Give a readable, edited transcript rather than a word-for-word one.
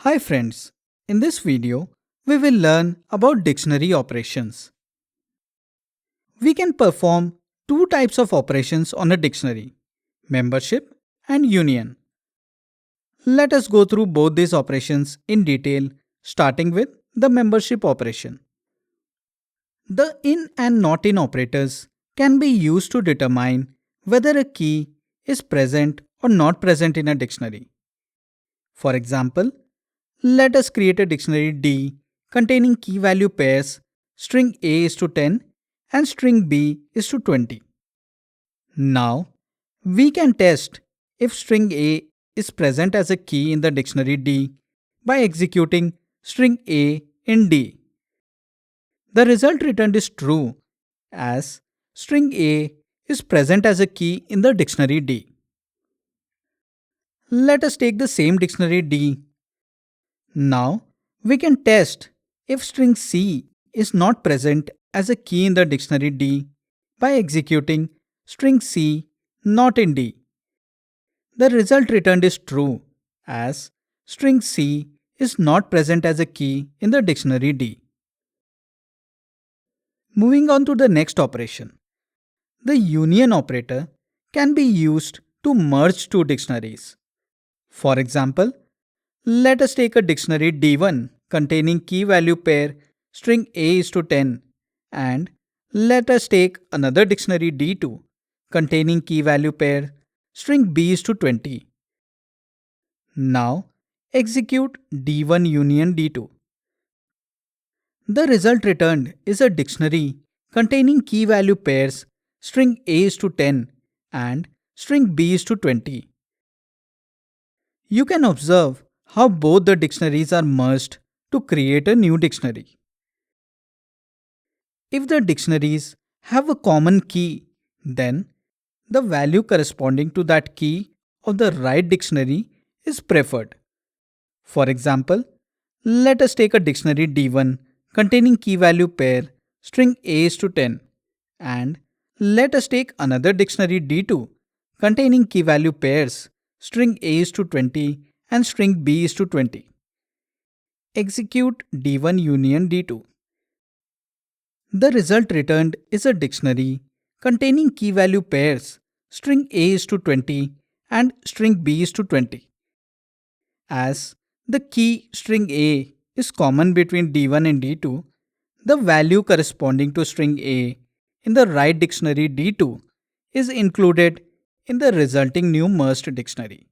Hi friends, in this video, we will learn about dictionary operations. We can perform two types of operations on a dictionary, membership and union. Let us go through both these operations in detail, starting with the membership operation. The in and not in operators can be used to determine whether a key is present or not present in a dictionary. For example, let us create a dictionary D containing key value pairs string A is to 10 and string B is to 20. Now, we can test if string A is present as a key in the dictionary D by executing string A in D. The result returned is true as string A is present as a key in the dictionary D. Let us take the same dictionary D. Now, we can test if string C is not present as a key in the dictionary D by executing string C not in D. The result returned is true as string C is not present as a key in the dictionary D. Moving on to the next operation. The union operator can be used to merge two dictionaries. For example, let us take a dictionary D1 containing key value pair string A is to 10 and let us take another dictionary D2 containing key value pair string B is to 20. Now execute D1 union D2. The result returned is a dictionary containing key value pairs string A is to 10 and string B is to 20. You can observe how both the dictionaries are merged to create a new dictionary. If the dictionaries have a common key, then the value corresponding to that key of the right dictionary is preferred. For example, let us take a dictionary D1 containing key value pair string A is to 10 and let us take another dictionary D2 containing key value pairs string A is to 20 and string B is to 20. Execute D1 union D2. The result returned is a dictionary containing key value pairs string A is to 20 and string B is to 20. As the key string A is common between D1 and D2, the value corresponding to string A in the right dictionary D2 is included in the resulting new merged dictionary.